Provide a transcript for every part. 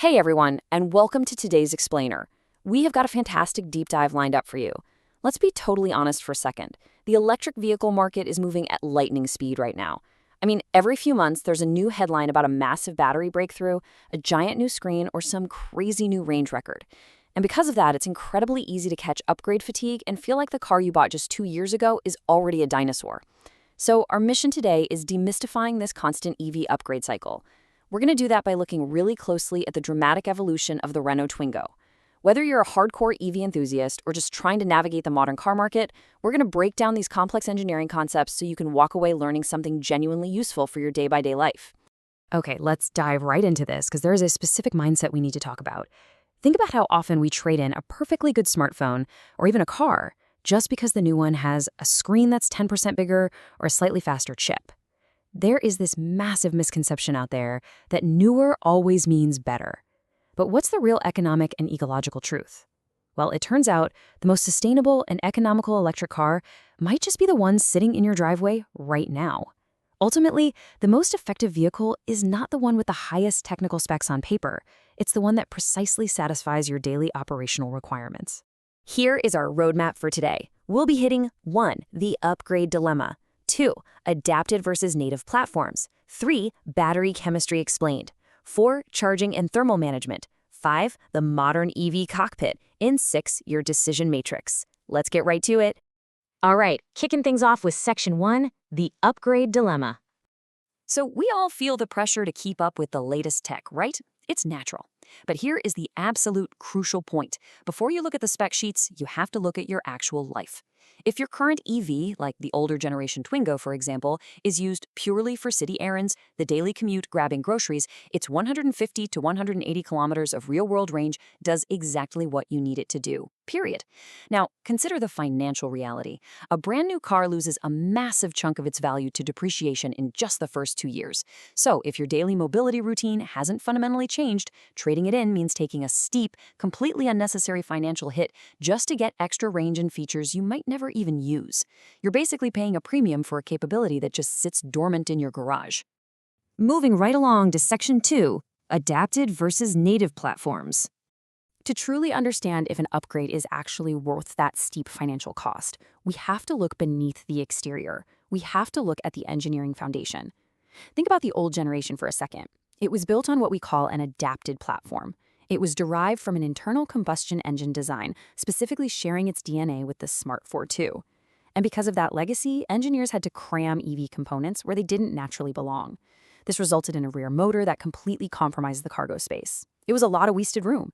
Hey everyone, and welcome to today's Explainer. We have got a fantastic deep dive lined up for you. Let's be totally honest for a second. The electric vehicle market is moving at lightning speed right now. Every few months there's a new headline about a massive battery breakthrough, a giant new screen, or some crazy new range record. And because of that, it's incredibly easy to catch upgrade fatigue and feel like the car you bought just 2 years ago is already a dinosaur. So our mission today is demystifying this constant EV upgrade cycle. We're going to do that by looking really closely at the dramatic evolution of the Renault Twingo. Whether you're a hardcore EV enthusiast or just trying to navigate the modern car market, we're going to break down these complex engineering concepts so you can walk away learning something genuinely useful for your day-by-day life. Okay, let's dive right into this because there is a specific mindset we need to talk about. Think about how often we trade in a perfectly good smartphone or even a car just because the new one has a screen that's 10% bigger or a slightly faster chip. There is this massive misconception out there that newer always means better. But what's the real economic and ecological truth? Well, it turns out the most sustainable and economical electric car might just be the one sitting in your driveway right now. Ultimately, the most effective vehicle is not the one with the highest technical specs on paper. It's the one that precisely satisfies your daily operational requirements. Here is our roadmap for today. We'll be hitting 1. The upgrade dilemma. 2. Adapted versus native platforms. 3. Battery chemistry explained. 4. Charging and thermal management. 5. The modern EV cockpit. And 6. Your decision matrix. Let's get right to it. All right, kicking things off with Section 1, the upgrade dilemma. So we all feel the pressure to keep up with the latest tech, right? It's natural. But here is the absolute crucial point. Before you look at the spec sheets, you have to look at your actual life. If your current EV, like the older generation Twingo, for example, is used purely for city errands, the daily commute, grabbing groceries, its 150 to 180 kilometers of real-world range does exactly what you need it to do, period. Now, consider the financial reality. A brand new car loses a massive chunk of its value to depreciation in just the first 2 years. So if your daily mobility routine hasn't fundamentally changed, trading it in means taking a steep, completely unnecessary financial hit just to get extra range and features you might never even use. You're basically paying a premium for a capability that just sits dormant in your garage. Moving right along to Section 2, adapted versus native platforms. To truly understand if an upgrade is actually worth that steep financial cost, we have to look beneath the exterior. We have to look at the engineering foundation. Think about the old generation for a second. It was built on what we call an adapted platform. It was derived from an internal combustion engine design, specifically sharing its DNA with the Smart 4.2. And because of that legacy, engineers had to cram EV components where they didn't naturally belong. This resulted in a rear motor that completely compromised the cargo space. It was a lot of wasted room.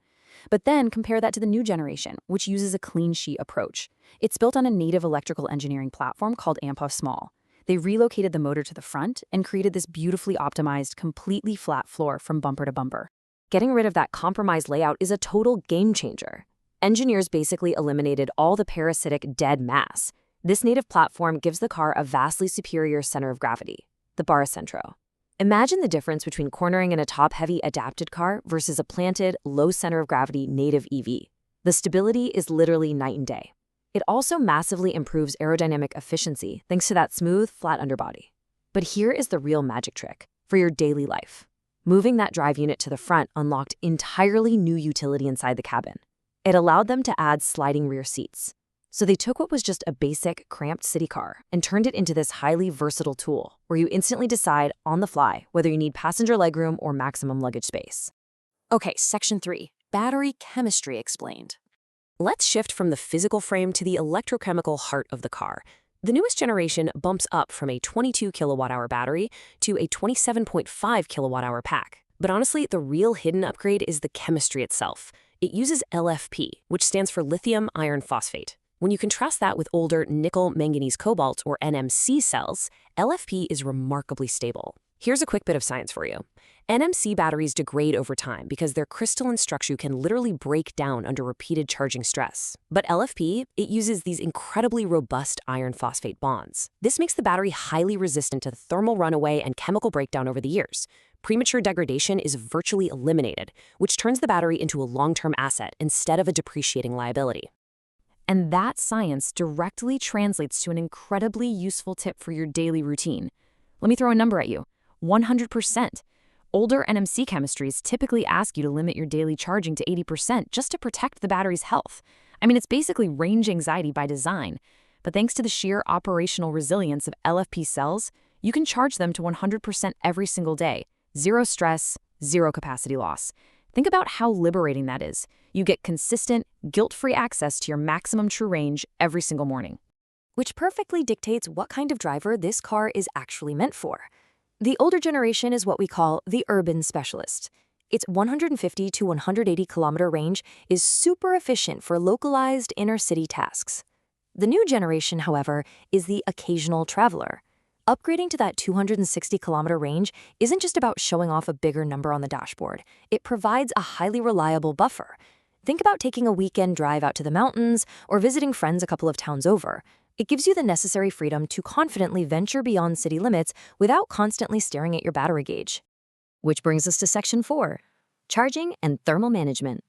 But then compare that to the new generation, which uses a clean sheet approach. It's built on a native electrical engineering platform called AmpR Small. They relocated the motor to the front and created this beautifully optimized, completely flat floor from bumper to bumper. Getting rid of that compromised layout is a total game changer. Engineers basically eliminated all the parasitic dead mass. This native platform gives the car a vastly superior center of gravity, the barocentro. Imagine the difference between cornering in a top-heavy adapted car versus a planted, low center of gravity native EV. The stability is literally night and day. It also massively improves aerodynamic efficiency thanks to that smooth, flat underbody. But here is the real magic trick for your daily life. Moving that drive unit to the front unlocked entirely new utility inside the cabin. It allowed them to add sliding rear seats. So they took what was just a basic, cramped city car and turned it into this highly versatile tool where you instantly decide on the fly whether you need passenger legroom or maximum luggage space. Okay, Section 3, battery chemistry explained. Let's shift from the physical frame to the electrochemical heart of the car. The newest generation bumps up from a 22 kilowatt-hour battery to a 27.5 kilowatt-hour pack. But honestly, the real hidden upgrade is the chemistry itself. It uses LFP, which stands for lithium iron phosphate. When you contrast that with older nickel manganese cobalt or NMC cells, LFP is remarkably stable. Here's a quick bit of science for you. NMC batteries degrade over time because their crystalline structure can literally break down under repeated charging stress. But LFP, it uses these incredibly robust iron phosphate bonds. This makes the battery highly resistant to thermal runaway and chemical breakdown over the years. Premature degradation is virtually eliminated, which turns the battery into a long-term asset instead of a depreciating liability. And that science directly translates to an incredibly useful tip for your daily routine. Let me throw a number at you. 100%. Older NMC chemistries typically ask you to limit your daily charging to 80% just to protect the battery's health. I mean, it's basically range anxiety by design. But thanks to the sheer operational resilience of LFP cells, you can charge them to 100% every single day. Zero stress, zero capacity loss. Think about how liberating that is. You get consistent, guilt-free access to your maximum true range every single morning. Which perfectly dictates what kind of driver this car is actually meant for. The older generation is what we call the urban specialist. Its 150 to 180 kilometer range is super efficient for localized inner-city tasks. The new generation, however, is the occasional traveler. Upgrading to that 260 kilometer range isn't just about showing off a bigger number on the dashboard. It provides a highly reliable buffer. Think about taking a weekend drive out to the mountains or visiting friends a couple of towns over. It gives you the necessary freedom to confidently venture beyond city limits without constantly staring at your battery gauge. Which brings us to Section 4, charging and thermal management.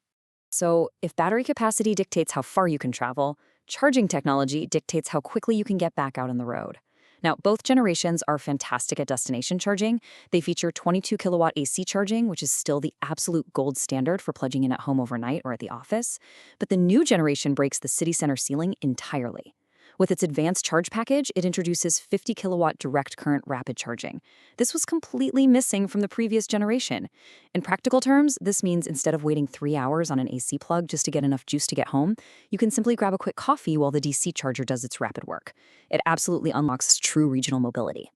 So, if battery capacity dictates how far you can travel, charging technology dictates how quickly you can get back out on the road. Now, both generations are fantastic at destination charging. They feature 22 kilowatt AC charging, which is still the absolute gold standard for plugging in at home overnight or at the office. But the new generation breaks the city center ceiling entirely. With its advanced charge package, it introduces 50 kilowatt direct current rapid charging. This was completely missing from the previous generation. In practical terms, this means instead of waiting 3 hours on an AC plug just to get enough juice to get home, you can simply grab a quick coffee while the DC charger does its rapid work. It absolutely unlocks true regional mobility.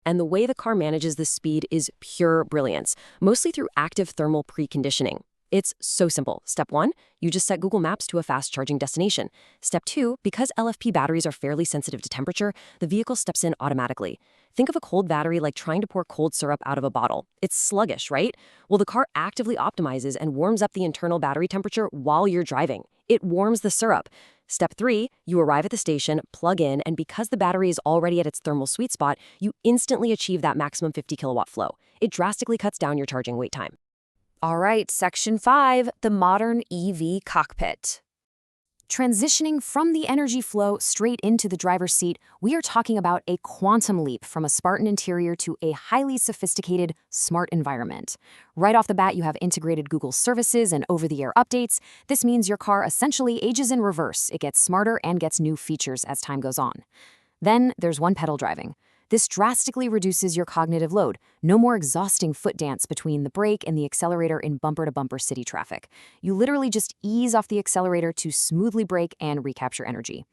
And the way the car manages this speed is pure brilliance, mostly through active thermal preconditioning. It's so simple. Step 1, you just set Google Maps to a fast charging destination. Step 2, because LFP batteries are fairly sensitive to temperature, the vehicle steps in automatically. Think of a cold battery like trying to pour cold syrup out of a bottle. It's sluggish, right? Well, the car actively optimizes and warms up the internal battery temperature while you're driving. It warms the syrup. Step 3, you arrive at the station, plug in, and because the battery is already at its thermal sweet spot, you instantly achieve that maximum 50 kilowatt flow. It drastically cuts down your charging wait time. All right, Section 5, the modern EV cockpit. Transitioning from the energy flow straight into the driver's seat, we are talking about a quantum leap from a Spartan interior to a highly sophisticated, smart environment. Right off the bat, you have integrated Google services and over-the-air updates. This means your car essentially ages in reverse. It gets smarter and gets new features as time goes on. Then there's one-pedal driving. This drastically reduces your cognitive load. No more exhausting foot dance between the brake and the accelerator in bumper-to-bumper city traffic. You literally just ease off the accelerator to smoothly brake and recapture energy.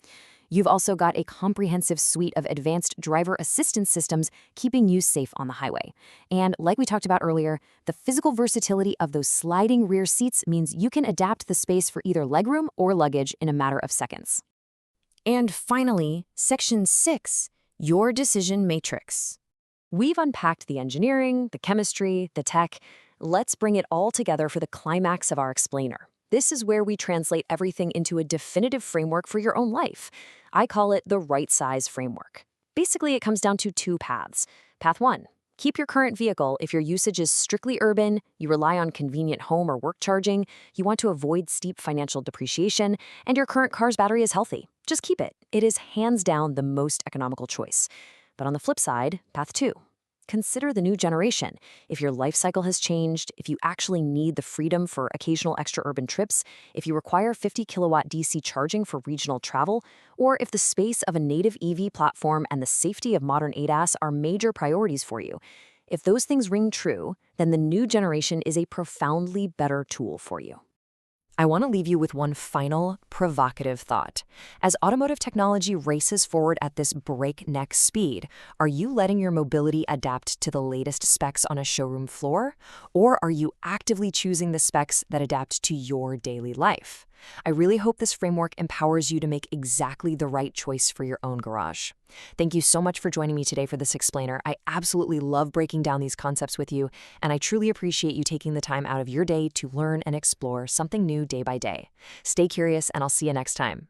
You've also got a comprehensive suite of advanced driver assistance systems keeping you safe on the highway. And like we talked about earlier, the physical versatility of those sliding rear seats means you can adapt the space for either legroom or luggage in a matter of seconds. And finally, Section 6. Your decision matrix. We've unpacked the engineering, the chemistry, the tech. Let's bring it all together for the climax of our explainer. This is where we translate everything into a definitive framework for your own life. I call it the right size framework. Basically, it comes down to 2 paths. Path 1. Keep your current vehicle if your usage is strictly urban, you rely on convenient home or work charging, you want to avoid steep financial depreciation, and your current car's battery is healthy. Just keep it. It is hands down the most economical choice. But on the flip side, path 2. Consider the new generation. If your life cycle has changed, if you actually need the freedom for occasional extra urban trips, if you require 50 kilowatt DC charging for regional travel, or if the space of a native EV platform and the safety of modern ADAS are major priorities for you, if those things ring true, then the new generation is a profoundly better tool for you. I want to leave you with one final, provocative thought. As automotive technology races forward at this breakneck speed, are you letting your mobility adapt to the latest specs on a showroom floor? Or are you actively choosing the specs that adapt to your daily life? I really hope this framework empowers you to make exactly the right choice for your own garage. Thank you so much for joining me today for this explainer. I absolutely love breaking down these concepts with you, and I truly appreciate you taking the time out of your day to learn and explore something new day by day. Stay curious, and I'll see you next time.